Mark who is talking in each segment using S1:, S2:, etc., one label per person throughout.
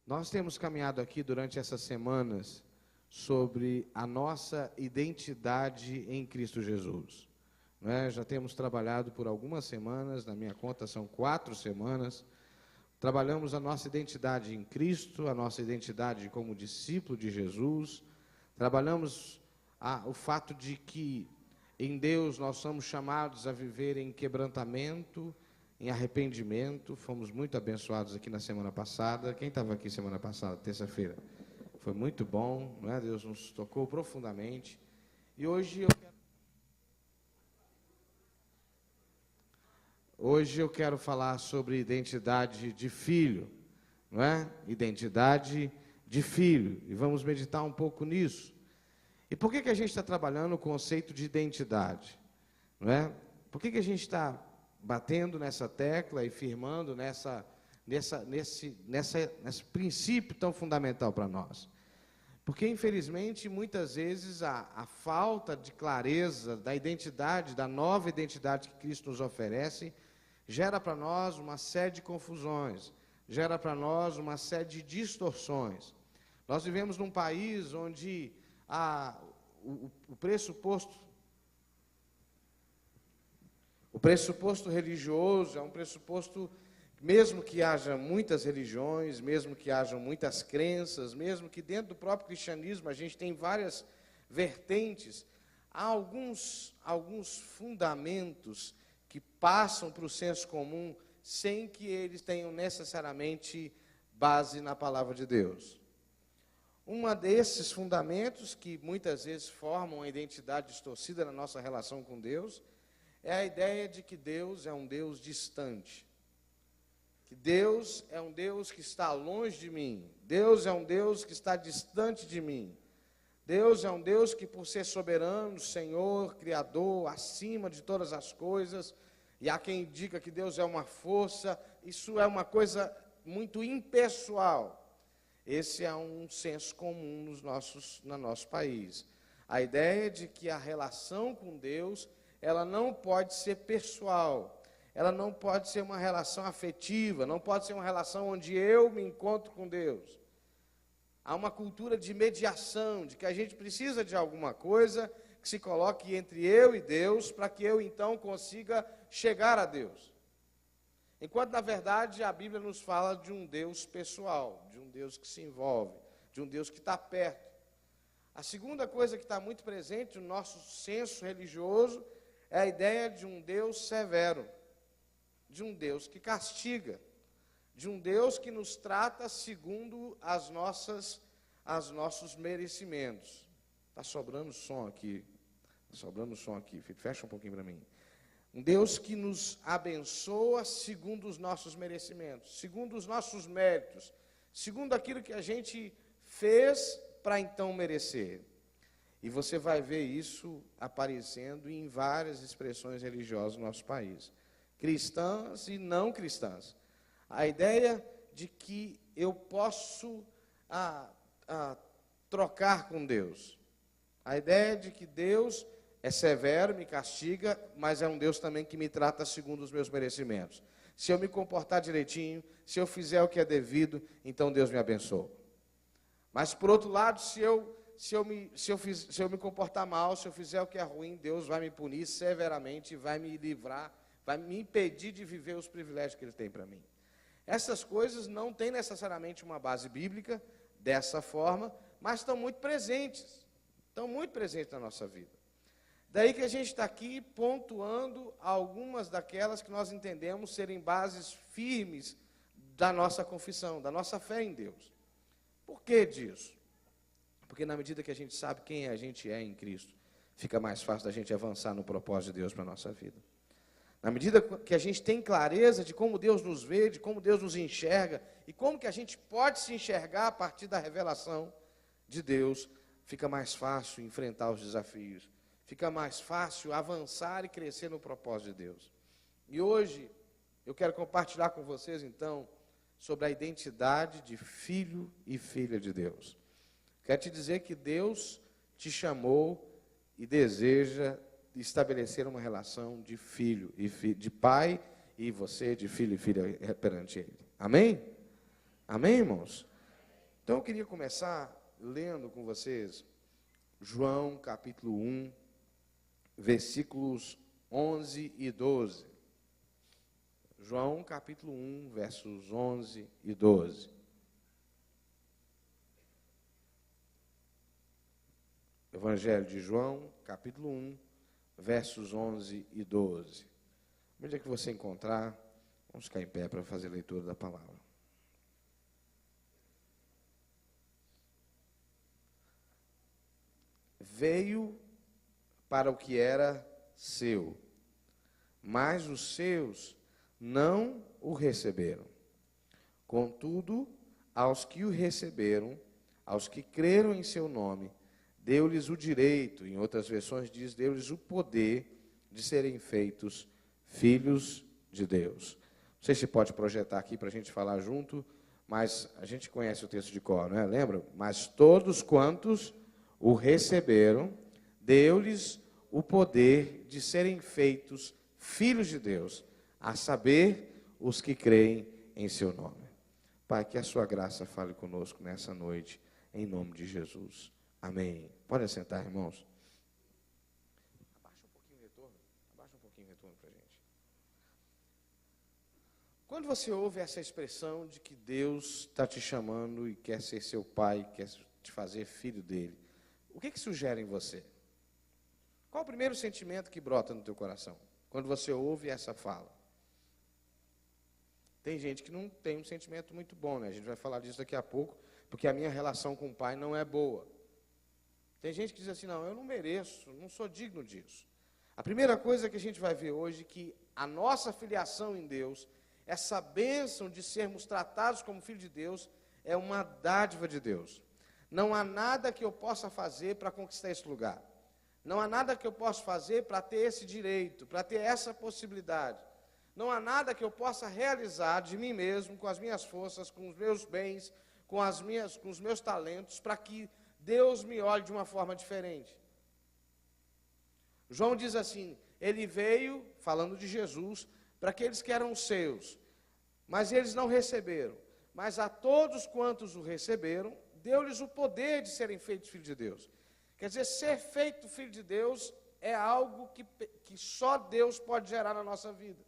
S1: Nós temos caminhado aqui durante essas semanas sobre a nossa identidade em Cristo Jesus. Já temos trabalhado por algumas semanas, na minha conta são 4 semanas, trabalhamos a nossa identidade em Cristo, a nossa identidade como discípulo de Jesus, trabalhamos o fato de que em Deus nós somos chamados a viver em quebrantamento, em arrependimento. Fomos muito abençoados aqui na semana passada. Quem estava aqui semana passada, terça-feira? Foi muito bom, não é? Deus nos tocou profundamente. E hoje eu quero falar sobre identidade de filho, não é? Identidade de filho. E vamos meditar um pouco nisso. E por que a gente está trabalhando o conceito de identidade? Não é? Por que a gente está batendo nessa tecla e firmando nesse princípio tão fundamental para nós? Porque, infelizmente, muitas vezes a falta de clareza da identidade, da nova identidade que Cristo nos oferece, gera para nós uma série de confusões, gera para nós uma série de distorções. Nós vivemos num país onde o pressuposto religioso é um pressuposto, mesmo que haja muitas religiões, mesmo que hajam muitas crenças, mesmo que dentro do próprio cristianismo a gente tem várias vertentes, há alguns fundamentos que passam para o senso comum sem que eles tenham necessariamente base na palavra de Deus. Um desses fundamentos que muitas vezes formam a identidade distorcida na nossa relação com Deus é a ideia de que Deus é um Deus distante, que Deus é um Deus que está longe de mim, Deus é um Deus que está distante de mim, Deus é um Deus que, por ser soberano, Senhor, Criador, acima de todas as coisas, e há quem diga que Deus é uma força, isso é uma coisa muito impessoal. Esse é um senso comum no nosso país. A ideia de que a relação com Deus, ela não pode ser pessoal, ela não pode ser uma relação afetiva, não pode ser uma relação onde eu me encontro com Deus. Há uma cultura de mediação, de que a gente precisa de alguma coisa que se coloque entre eu e Deus, para que eu então consiga chegar a Deus. Enquanto, na verdade, a Bíblia nos fala de um Deus pessoal, de um Deus que se envolve, de um Deus que está perto. A segunda coisa que está muito presente no nosso senso religioso é a ideia de um Deus severo, de um Deus que castiga, de um Deus que nos trata segundo os nossos merecimentos. Está sobrando som aqui, filho. Fecha um pouquinho para mim. Um Deus que nos abençoa segundo os nossos merecimentos, segundo os nossos méritos, segundo aquilo que a gente fez para então merecer. E você vai ver isso aparecendo em várias expressões religiosas no nosso país, cristãs e não cristãs. A ideia de que eu posso trocar com Deus, a ideia de que Deus é severo, me castiga, mas é um Deus também que me trata segundo os meus merecimentos. Se eu me comportar direitinho, se eu fizer o que é devido, então Deus me abençoa. Mas, por outro lado, se eu me comportar mal, se eu fizer o que é ruim, Deus vai me punir severamente, vai me livrar, vai me impedir de viver os privilégios que Ele tem para mim. Essas coisas não têm necessariamente uma base bíblica dessa forma, mas estão muito presentes na nossa vida. Daí que a gente está aqui pontuando algumas daquelas que nós entendemos serem bases firmes da nossa confissão, da nossa fé em Deus. Por que disso? Porque na medida que a gente sabe quem a gente é em Cristo, fica mais fácil da gente avançar no propósito de Deus para a nossa vida. Na medida que a gente tem clareza de como Deus nos vê, de como Deus nos enxerga, e como que a gente pode se enxergar a partir da revelação de Deus, fica mais fácil enfrentar os desafios. Fica mais fácil avançar e crescer no propósito de Deus. E hoje, eu quero compartilhar com vocês, então, sobre a identidade de filho e filha de Deus. Quero te dizer que Deus te chamou e deseja estabelecer uma relação de filho e de pai e você de filho e filha perante Ele. Amém? Amém, irmãos? Então eu queria começar lendo com vocês João capítulo 1, versículos 11 e 12. João capítulo 1, versos 11 e 12. Evangelho de João, capítulo 1, versos 11 e 12. Onde é que você encontrar, vamos ficar em pé para fazer a leitura da palavra. Veio para o que era seu, mas os seus não o receberam. Contudo, aos que o receberam, aos que creram em seu nome, deu-lhes o direito, em outras versões diz, deu-lhes o poder de serem feitos filhos de Deus. Não sei se pode projetar aqui para a gente falar junto, mas a gente conhece o texto de cor, não é? Lembra? Mas todos quantos o receberam, deu-lhes o poder de serem feitos filhos de Deus, a saber, os que creem em seu nome. Pai, que a sua graça fale conosco nessa noite, em nome de Jesus. Amém. Pode assentar, irmãos. Abaixa um pouquinho o retorno para a gente. Quando você ouve essa expressão de que Deus está te chamando e quer ser seu pai, quer te fazer filho dele, o que sugere em você? Qual o primeiro sentimento que brota no teu coração, quando você ouve essa fala? Tem gente que não tem um sentimento muito bom, né? A gente vai falar disso daqui a pouco, porque a minha relação com o pai não é boa. Tem gente que diz assim, não, eu não mereço, não sou digno disso. A primeira coisa que a gente vai ver hoje é que a nossa filiação em Deus, essa bênção de sermos tratados como filho de Deus, é uma dádiva de Deus. Não há nada que eu possa fazer para conquistar esse lugar. Não há nada que eu possa fazer para ter esse direito, para ter essa possibilidade. Não há nada que eu possa realizar de mim mesmo, com as minhas forças, com os meus bens, com os meus talentos, para que Deus me olhe de uma forma diferente. João diz assim, ele veio, falando de Jesus, para aqueles que eram seus, mas eles não receberam. Mas a todos quantos o receberam, deu-lhes o poder de serem feitos filhos de Deus. Quer dizer, ser feito filho de Deus é algo que só Deus pode gerar na nossa vida.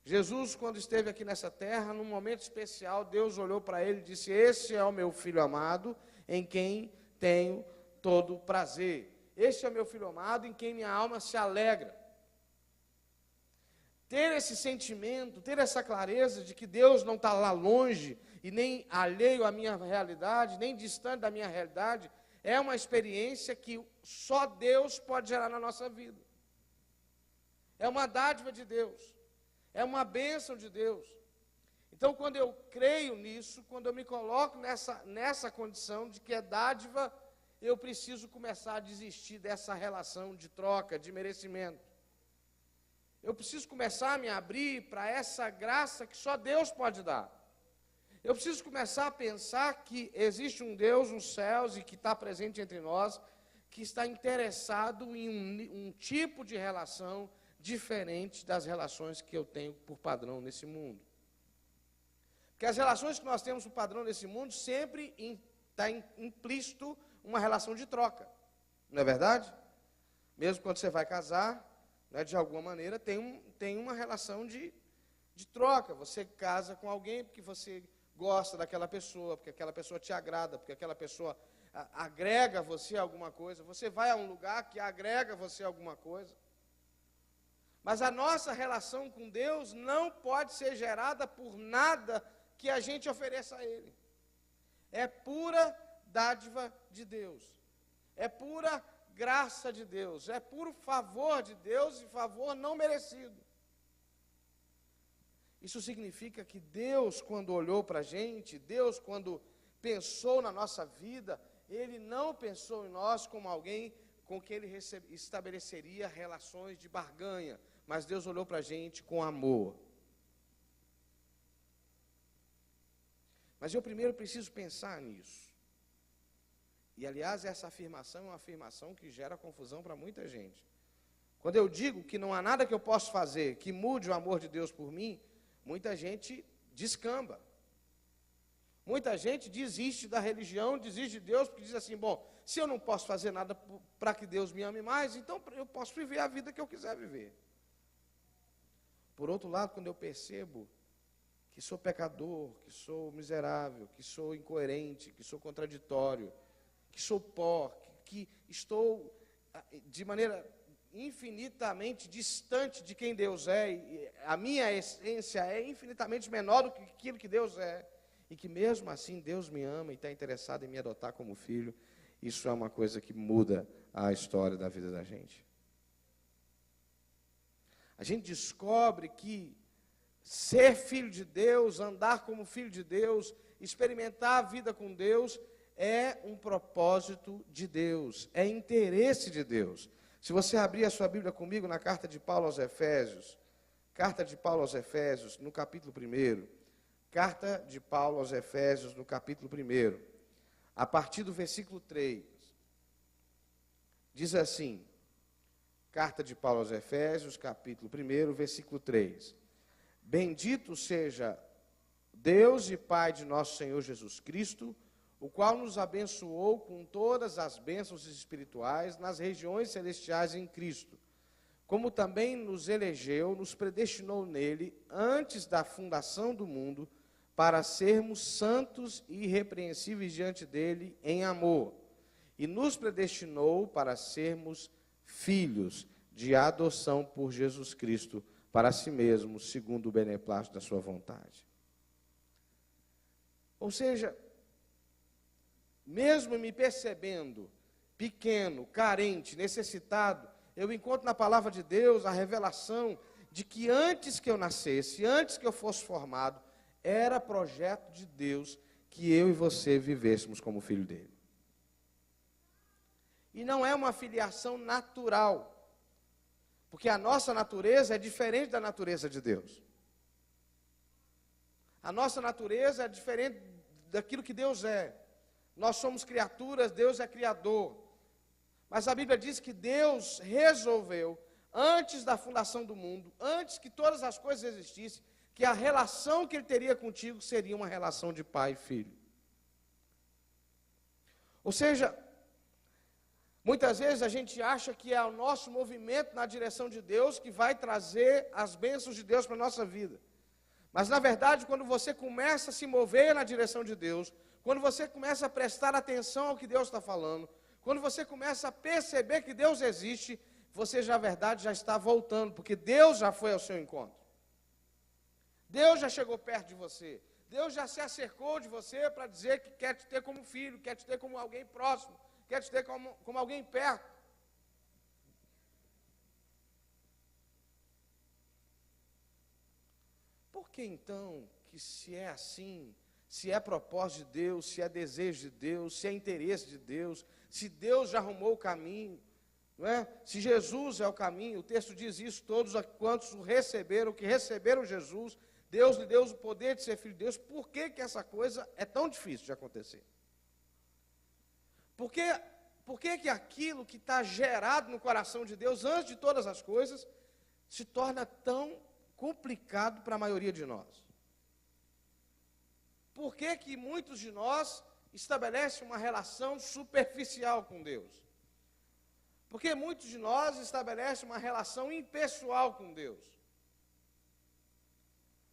S1: Jesus, quando esteve aqui nessa terra, num momento especial, Deus olhou para ele e disse, esse é o meu filho amado, em quem tenho todo prazer. Este é o meu filho amado, em quem minha alma se alegra. Ter esse sentimento, ter essa clareza de que Deus não está lá longe, e nem alheio à minha realidade, nem distante da minha realidade, é uma experiência que só Deus pode gerar na nossa vida. É uma dádiva de Deus. É uma bênção de Deus. Então, quando eu creio nisso, quando eu me coloco nessa condição de que é dádiva, eu preciso começar a desistir dessa relação de troca, de merecimento. Eu preciso começar a me abrir para essa graça que só Deus pode dar. Eu preciso começar a pensar que existe um Deus nos céus e que está presente entre nós, que está interessado em um tipo de relação diferente das relações que eu tenho por padrão nesse mundo. Porque as relações que nós temos por padrão nesse mundo sempre está implícito uma relação de troca. Não é verdade? Mesmo quando você vai casar, né, de alguma maneira, tem uma relação de troca. Você casa com alguém porque você gosta daquela pessoa, porque aquela pessoa te agrada, porque aquela pessoa agrega a você alguma coisa. Você vai a um lugar que agrega a você alguma coisa. Mas a nossa relação com Deus não pode ser gerada por nada que a gente ofereça a Ele. É pura dádiva de Deus. É pura graça de Deus. É puro favor de Deus e favor não merecido. Isso significa que Deus, quando olhou para a gente, Deus, quando pensou na nossa vida, Ele não pensou em nós como alguém com quem Ele estabeleceria relações de barganha, mas Deus olhou para a gente com amor. Mas eu primeiro preciso pensar nisso. E, aliás, essa afirmação é uma afirmação que gera confusão para muita gente. Quando eu digo que não há nada que eu possa fazer que mude o amor de Deus por mim, muita gente descamba. Muita gente desiste da religião, desiste de Deus, porque diz assim, bom, se eu não posso fazer nada para que Deus me ame mais, então eu posso viver a vida que eu quiser viver. Por outro lado, quando eu percebo que sou pecador, que sou miserável, que sou incoerente, que sou contraditório, que sou pó, que estou de maneira infinitamente distante de quem Deus é, e a minha essência é infinitamente menor do que aquilo que Deus é, e que mesmo assim Deus me ama e está interessado em me adotar como filho, isso é uma coisa que muda a história da vida da gente. A gente descobre que ser filho de Deus, andar como filho de Deus, experimentar a vida com Deus, é um propósito de Deus, é interesse de Deus. Se você abrir a sua Bíblia comigo na carta de Paulo aos Efésios, no capítulo 1, carta de Paulo aos Efésios, no capítulo 1, a partir do versículo 3, diz assim, carta de Paulo aos Efésios, capítulo 1, versículo 3, bendito seja Deus e Pai de nosso Senhor Jesus Cristo, o qual nos abençoou com todas as bênçãos espirituais nas regiões celestiais em Cristo, como também nos elegeu, nos predestinou nele, antes da fundação do mundo, para sermos santos e irrepreensíveis diante dele em amor, e nos predestinou para sermos filhos de adoção por Jesus Cristo, para si mesmo, segundo o beneplácito da sua vontade. Ou seja, mesmo me percebendo pequeno, carente, necessitado, eu encontro na palavra de Deus a revelação de que antes que eu nascesse, antes que eu fosse formado, era projeto de Deus que eu e você vivêssemos como filho dele. E não é uma filiação natural, porque a nossa natureza é diferente da natureza de Deus. A nossa natureza é diferente daquilo que Deus é. Nós somos criaturas, Deus é criador. Mas a Bíblia diz que Deus resolveu, antes da fundação do mundo, antes que todas as coisas existissem, que a relação que Ele teria contigo seria uma relação de pai e filho. Ou seja, muitas vezes a gente acha que é o nosso movimento na direção de Deus que vai trazer as bênçãos de Deus para a nossa vida. Mas, na verdade, quando você começa a se mover na direção de Deus, quando você começa a prestar atenção ao que Deus está falando, quando você começa a perceber que Deus existe, você, na verdade, já está voltando, porque Deus já foi ao seu encontro. Deus já chegou perto de você. Deus já se acercou de você para dizer que quer te ter como filho, quer te ter como alguém próximo, quer te ter como alguém perto. Por que então, que se é assim, se é propósito de Deus, se é desejo de Deus, se é interesse de Deus, se Deus já arrumou o caminho, não é? Se Jesus é o caminho, o texto diz isso, todos quantos o receberam, que receberam Jesus, Deus lhe deu o poder de ser filho de Deus. Por que que essa coisa é tão difícil de acontecer? Por que que aquilo que está gerado no coração de Deus, antes de todas as coisas, se torna tão complicado para a maioria de nós? Por que que muitos de nós estabelecem uma relação superficial com Deus? Porque muitos de nós estabelecem uma relação impessoal com Deus?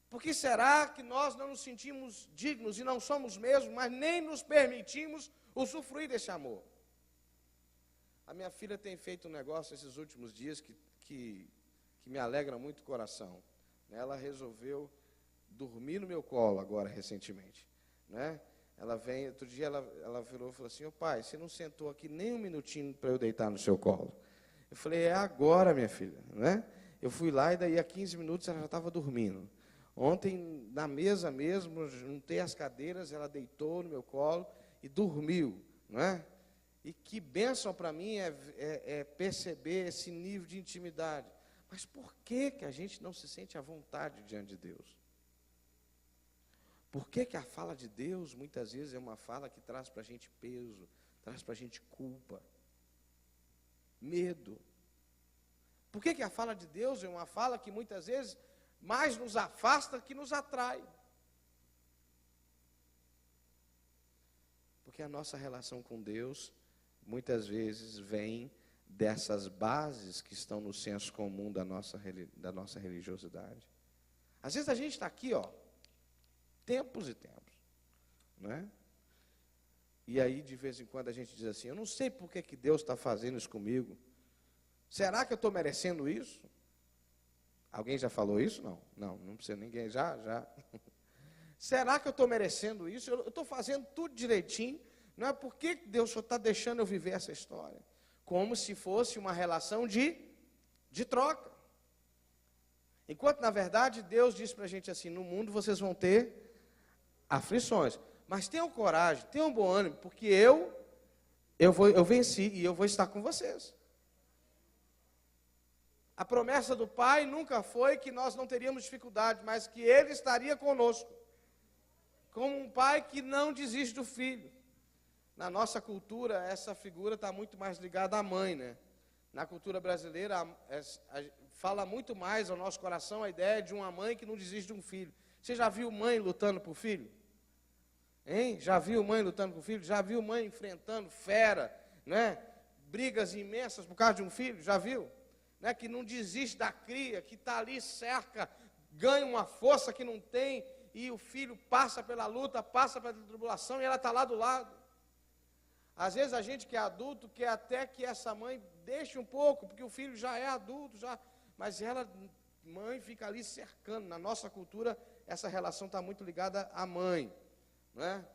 S1: Por que será que nós não nos sentimos dignos, e não somos mesmo, mas nem nos permitimos usufruir desse amor? A minha filha tem feito um negócio esses últimos dias que me alegra muito o coração. Ela resolveu dormir no meu colo agora, recentemente. Né? Outro dia ela virou e falou assim, pai, você não sentou aqui nem um minutinho para eu deitar no seu colo? Eu falei, é agora, minha filha. Né? Eu fui lá e daí a 15 minutos ela já estava dormindo. Ontem, na mesa mesmo, juntei as cadeiras, ela deitou no meu colo e dormiu. Não é? E que bênção para mim é perceber esse nível de intimidade. Mas por que que a gente não se sente à vontade diante de Deus? Por que que a fala de Deus, muitas vezes, é uma fala que traz para a gente peso, traz para a gente culpa, medo? Por que que a fala de Deus é uma fala que, muitas vezes, mais nos afasta que nos atrai? Porque a nossa relação com Deus, muitas vezes, vem dessas bases que estão no senso comum da nossa religiosidade. Às vezes a gente está aqui, tempos e tempos, não é? E aí, de vez em quando, a gente diz assim, eu não sei por que Deus está fazendo isso comigo. Será que eu estou merecendo isso? Alguém já falou isso? Não precisa ninguém, já. Será que eu estou merecendo isso? Eu estou fazendo tudo direitinho, não é? Por que Deus só está deixando eu viver essa história? Como se fosse uma relação de troca. Enquanto, na verdade, Deus diz para a gente assim, no mundo vocês vão ter aflições. Mas tenham coragem, tenham bom ânimo, porque eu venci e eu vou estar com vocês. A promessa do Pai nunca foi que nós não teríamos dificuldade, mas que Ele estaria conosco. Como um pai que não desiste do filho. Na nossa cultura, essa figura está muito mais ligada à mãe, né? Na cultura brasileira, fala muito mais ao nosso coração a ideia de uma mãe que não desiste de um filho. Você já viu mãe lutando por filho? Hein? Já viu mãe lutando por filho? Já viu mãe enfrentando fera, né? Brigas imensas por causa de um filho? Já viu? Né? Que não desiste da cria, que está ali, cerca, ganha uma força que não tem, e o filho passa pela luta, passa pela tribulação, e ela está lá do lado. Às vezes a gente que é adulto quer até que essa mãe deixe um pouco, porque o filho já é adulto, mas ela, mãe, fica ali cercando. Na nossa cultura, essa relação está muito ligada à mãe. Não é?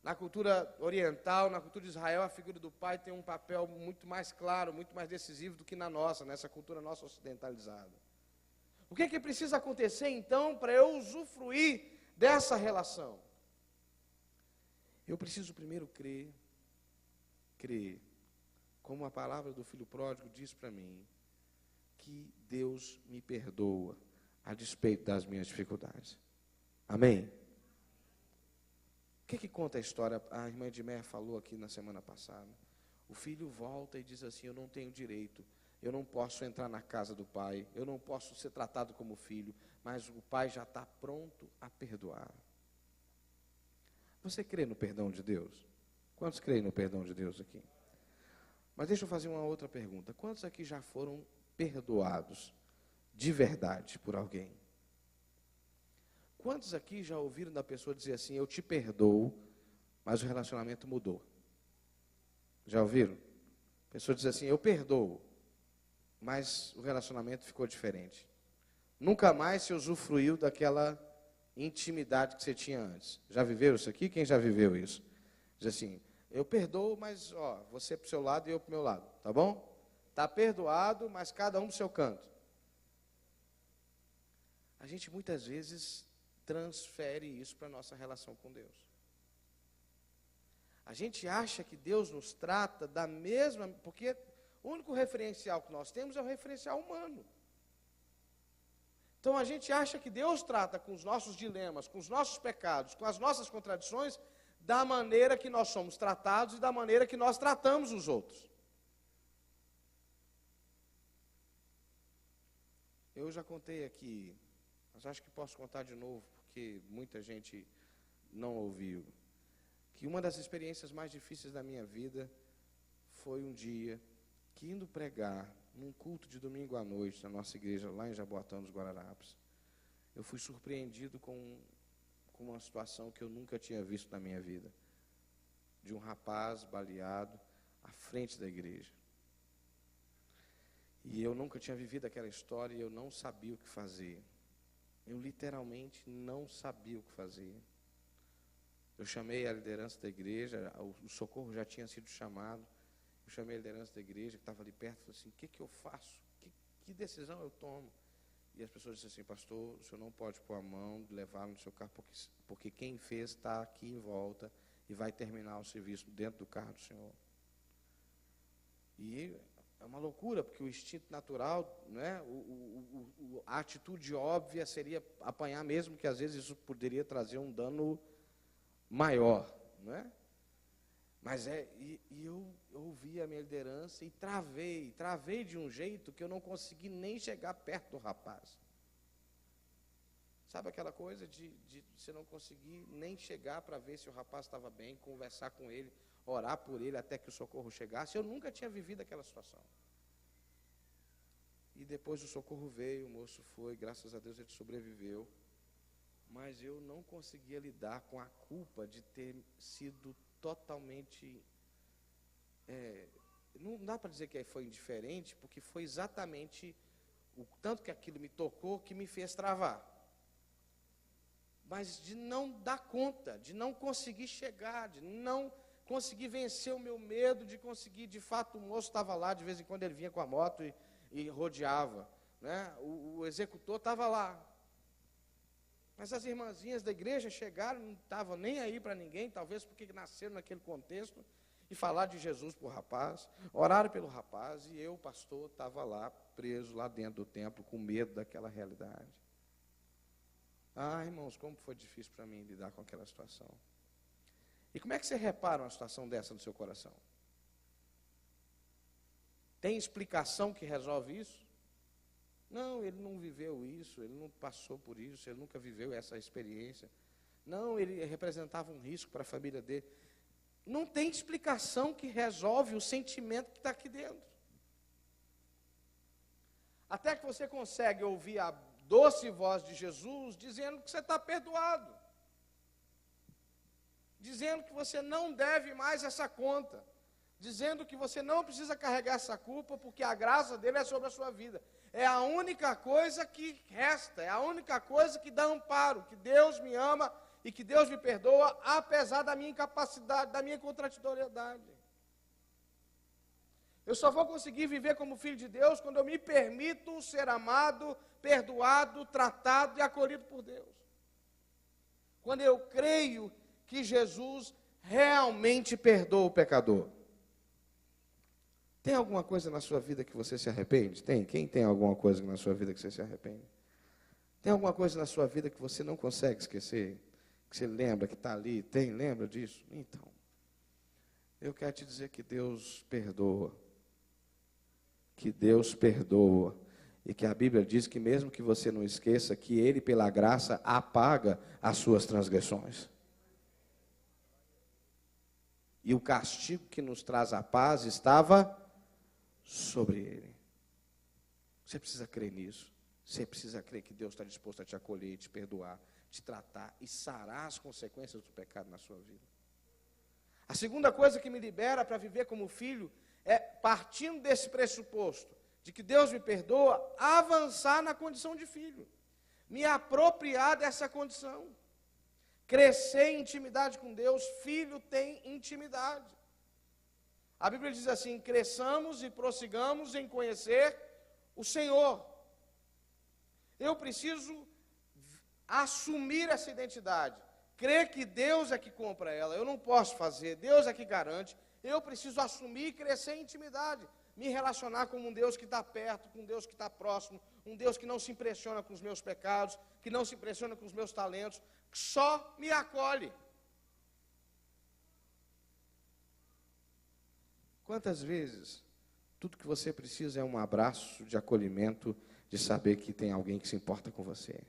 S1: Na cultura oriental, na cultura de Israel, a figura do pai tem um papel muito mais claro, muito mais decisivo do que na nossa, nessa cultura nossa ocidentalizada. O que precisa acontecer, então, para eu usufruir dessa relação? Eu preciso primeiro crer, como a palavra do filho pródigo diz para mim, que Deus me perdoa a despeito das minhas dificuldades. Amém? O que conta a história? A irmã Edmeia falou aqui na semana passada. O filho volta e diz assim, eu não tenho direito, eu não posso entrar na casa do pai, eu não posso ser tratado como filho, mas o pai já está pronto a perdoar. Você crê no perdão de Deus? Quantos creem no perdão de Deus aqui? Mas deixa eu fazer uma outra pergunta. Quantos aqui já foram perdoados de verdade por alguém? Quantos aqui já ouviram da pessoa dizer assim, eu te perdoo, mas o relacionamento mudou? Já ouviram? A pessoa diz assim, eu perdoo, mas o relacionamento ficou diferente. Nunca mais se usufruiu daquela intimidade que você tinha antes. Já viveu isso aqui? Quem já viveu isso? Diz assim, eu perdoo, mas você para o seu lado e eu para o meu lado, tá bom? Está perdoado, mas cada um para o seu canto. A gente muitas vezes transfere isso para a nossa relação com Deus. A gente acha que Deus nos trata da mesma, porque o único referencial que nós temos é o referencial humano. Então a gente acha que Deus trata com os nossos dilemas, com os nossos pecados, com as nossas contradições, da maneira que nós somos tratados e da maneira que nós tratamos os outros. Eu já contei aqui, mas acho que posso contar de novo, porque muita gente não ouviu, que uma das experiências mais difíceis da minha vida foi um dia que, indo pregar num culto de domingo à noite na nossa igreja, lá em Jaboatão dos Guararapes, eu fui surpreendido com uma situação que eu nunca tinha visto na minha vida, de um rapaz baleado à frente da igreja. E eu nunca tinha vivido aquela história e eu não sabia o que fazer. Eu literalmente não sabia o que fazer. Eu chamei a liderança da igreja, o socorro já tinha sido chamado. Eu chamei a liderança da igreja, que estava ali perto, e falei assim, o que eu faço? Que decisão eu tomo? E as pessoas disseram assim, pastor, o senhor não pode pôr a mão, levar no seu carro, porque quem fez está aqui em volta e vai terminar o serviço dentro do carro do senhor. E é uma loucura, porque o instinto natural, né, a atitude óbvia seria apanhar mesmo, que às vezes isso poderia trazer um dano maior, né? Mas eu ouvi a minha liderança e travei de um jeito que eu não consegui nem chegar perto do rapaz. Sabe aquela coisa de você não conseguir nem chegar para ver se o rapaz estava bem, conversar com ele, orar por ele até que o socorro chegasse? Eu nunca tinha vivido aquela situação. E depois o socorro veio, o moço foi, graças a Deus ele sobreviveu. Mas eu não conseguia lidar com a culpa de ter sido totalmente... não dá para dizer que foi indiferente, porque foi exatamente o tanto que aquilo me tocou que me fez travar. Mas de não dar conta, de não conseguir chegar, de não conseguir vencer o meu medo, de conseguir, de fato, o moço estava lá, de vez em quando ele vinha com a moto e rodeava, né? O executor estava lá. Mas as irmãzinhas da igreja chegaram, não estavam nem aí para ninguém, talvez porque nasceram naquele contexto, e falar de Jesus para o rapaz, oraram pelo rapaz, e eu, pastor, estava lá, preso lá dentro do templo, com medo daquela realidade. Ah, irmãos, como foi difícil para mim lidar com aquela situação. E como é que você repara uma situação dessa no seu coração? Tem explicação que resolve isso? Não, ele não viveu isso, ele não passou por isso, ele nunca viveu essa experiência. Não, ele representava um risco para a família dele. Não tem explicação que resolve o sentimento que está aqui dentro. Até que você consegue ouvir a doce voz de Jesus dizendo que você está perdoado. Dizendo que você não deve mais essa conta. Dizendo que você não precisa carregar essa culpa porque a graça dele é sobre a sua vida. É a única coisa que resta, é a única coisa que dá amparo, que Deus me ama e que Deus me perdoa, apesar da minha incapacidade, da minha contraditoriedade. Eu só vou conseguir viver como filho de Deus quando eu me permito ser amado, perdoado, tratado e acolhido por Deus. Quando eu creio que Jesus realmente perdoa o pecador. Tem alguma coisa na sua vida que você se arrepende? Tem? Quem tem alguma coisa na sua vida que você se arrepende? Tem alguma coisa na sua vida que você não consegue esquecer? Que você lembra que está ali? Tem? Lembra disso? Então, eu quero te dizer que Deus perdoa. Que Deus perdoa. E que a Bíblia diz que mesmo que você não esqueça, que Ele, pela graça, apaga as suas transgressões. E o castigo que nos traz a paz estava sobre Ele. Você precisa crer nisso. Você precisa crer que Deus está disposto a te acolher, te perdoar, te tratar e sarar as consequências do pecado na sua vida. A segunda coisa que me libera para viver como filho é, partindo desse pressuposto de que Deus me perdoa, avançar na condição de filho. Me apropriar dessa condição. Crescer em intimidade com Deus. Filho tem intimidade. A Bíblia diz assim: cresçamos e prossigamos em conhecer o Senhor. Eu preciso assumir essa identidade. Crer que Deus é que compra ela. Eu não posso fazer, Deus é que garante. Eu preciso assumir e crescer em intimidade. Me relacionar com um Deus que está perto, com um Deus que está próximo, um Deus que não se impressiona com os meus pecados, que não se impressiona com os meus talentos, que só me acolhe. Quantas vezes tudo que você precisa é um abraço de acolhimento, de saber que tem alguém que se importa com você.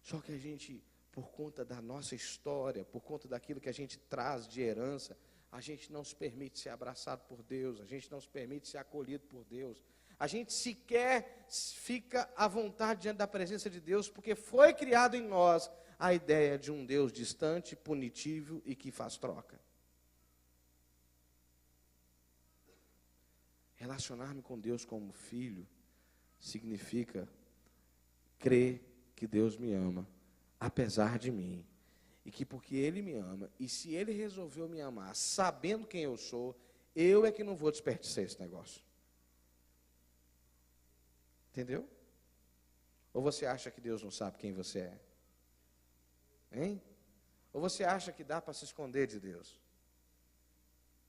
S1: Só que a gente, por conta da nossa história, por conta daquilo que a gente traz de herança, a gente não se permite ser abraçado por Deus, a gente não se permite ser acolhido por Deus. A gente sequer fica à vontade diante da presença de Deus, porque foi criado em nós a ideia de um Deus distante, punitivo e que faz troca. Relacionar-me com Deus como filho significa crer que Deus me ama, apesar de mim. E que porque Ele me ama, e se Ele resolveu me amar, sabendo quem eu sou, eu é que não vou desperdiçar esse negócio. Entendeu? Ou você acha que Deus não sabe quem você é? Hein? Ou você acha que dá para se esconder de Deus?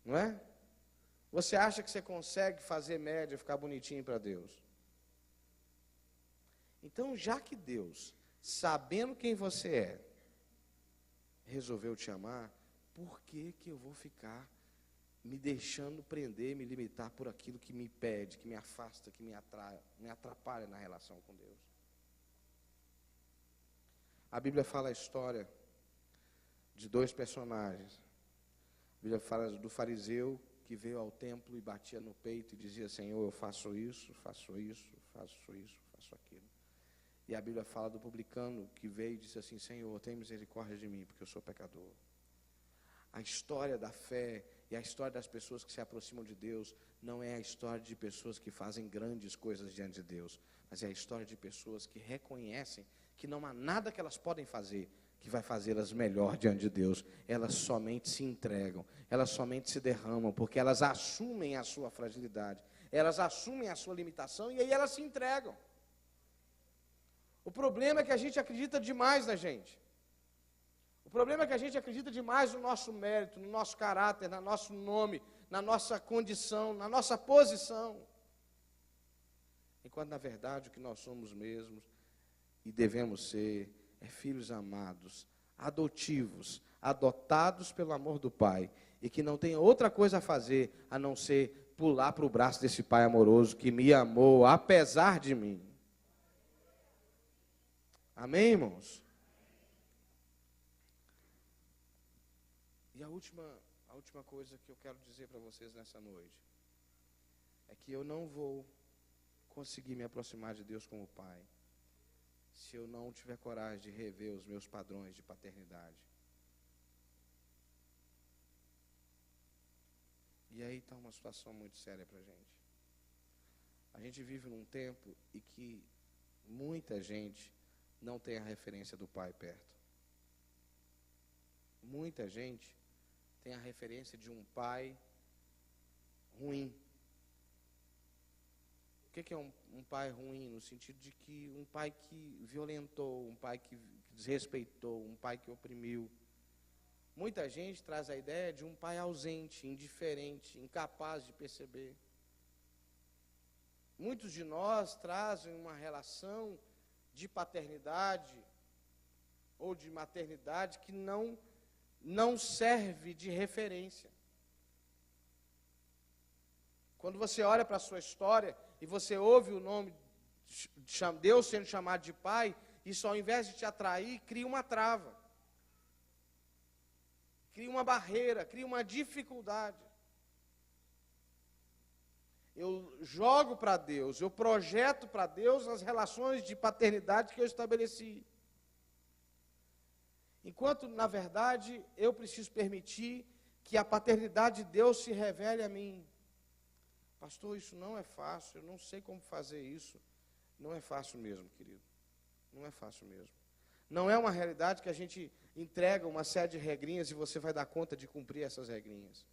S1: Não é? Você acha que você consegue fazer média, ficar bonitinho para Deus? Então, já que Deus, sabendo quem você é, resolveu te amar, por que eu vou ficar me deixando prender, me limitar por aquilo que me impede, que me afasta, que me atrapalha na relação com Deus? A Bíblia fala a história de dois personagens. A Bíblia fala do fariseu que veio ao templo e batia no peito e dizia: Senhor, eu faço isso, faço isso, faço isso, faço aquilo. E a Bíblia fala do publicano que veio e disse assim: Senhor, tem misericórdia de mim, porque eu sou pecador. A história da fé e a história das pessoas que se aproximam de Deus não é a história de pessoas que fazem grandes coisas diante de Deus, mas é a história de pessoas que reconhecem que não há nada que elas podem fazer que vai fazê-las melhor diante de Deus. Elas somente se entregam, elas somente se derramam, porque elas assumem a sua fragilidade, elas assumem a sua limitação e aí elas se entregam. O problema é que a gente acredita demais na gente. O problema é que a gente acredita demais no nosso mérito, no nosso caráter, no nosso nome, na nossa condição, na nossa posição. Enquanto, na verdade, o que nós somos mesmos e devemos ser é filhos amados, adotivos, adotados pelo amor do Pai, e que não tem outra coisa a fazer a não ser pular para o braço desse Pai amoroso que me amou apesar de mim. Amém, irmãos? E a última coisa que eu quero dizer para vocês nessa noite é que eu não vou conseguir me aproximar de Deus como Pai se eu não tiver coragem de rever os meus padrões de paternidade. E aí está uma situação muito séria para a gente. A gente vive num tempo em que muita gente não tem a referência do Pai perto. Muita gente tem a referência de um pai ruim. O que é um pai ruim? No sentido de que um pai que violentou, um pai que desrespeitou, um pai que oprimiu. Muita gente traz a ideia de um pai ausente, indiferente, incapaz de perceber. Muitos de nós trazem uma relação de paternidade ou de maternidade que não serve de referência. Quando você olha para a sua história e você ouve o nome de Deus sendo chamado de Pai, isso ao invés de te atrair, cria uma trava, cria uma barreira, cria uma dificuldade. Eu jogo para Deus, eu projeto para Deus as relações de paternidade que eu estabeleci. Enquanto, na verdade, eu preciso permitir que a paternidade de Deus se revele a mim. Pastor, isso não é fácil, eu não sei como fazer isso. Não é fácil mesmo, querido. Não é fácil mesmo. Não é uma realidade que a gente entrega uma série de regrinhas e você vai dar conta de cumprir essas regrinhas.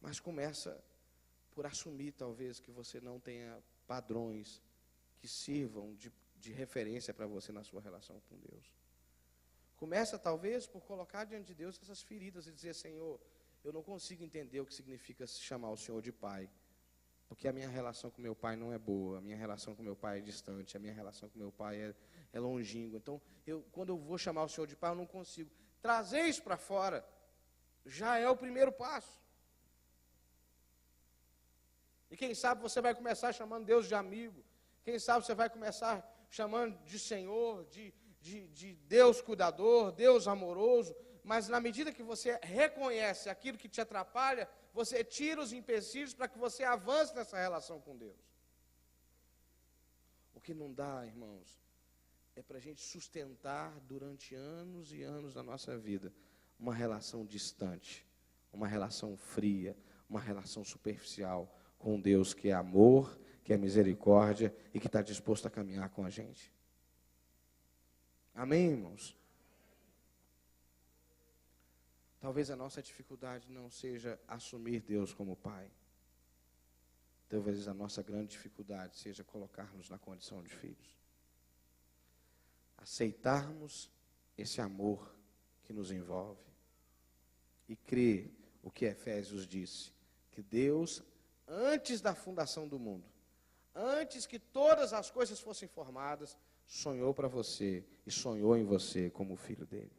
S1: Mas começa por assumir, talvez, que você não tenha padrões que sirvam de referência para você na sua relação com Deus. Começa, talvez, por colocar diante de Deus essas feridas e dizer: Senhor, eu não consigo entender o que significa chamar o Senhor de Pai, porque a minha relação com meu pai não é boa, a minha relação com meu pai é distante, a minha relação com meu pai é longínqua. Então, quando eu vou chamar o Senhor de Pai, eu não consigo. Trazer isso para fora já é o primeiro passo. E quem sabe você vai começar chamando Deus de amigo, quem sabe você vai começar chamando de Senhor, de Deus cuidador, Deus amoroso, mas na medida que você reconhece aquilo que te atrapalha, você tira os empecilhos para que você avance nessa relação com Deus. O que não dá, irmãos, é para a gente sustentar durante anos e anos da nossa vida uma relação distante, uma relação fria, uma relação superficial com Deus que é amor, que é misericórdia e que está disposto a caminhar com a gente. Amém, irmãos? Talvez a nossa dificuldade não seja assumir Deus como Pai. Talvez a nossa grande dificuldade seja colocar-nos na condição de filhos. Aceitarmos esse amor que nos envolve. E crer o que Efésios disse, que Deus, antes da fundação do mundo, antes que todas as coisas fossem formadas, sonhou para você e sonhou em você como filho dele.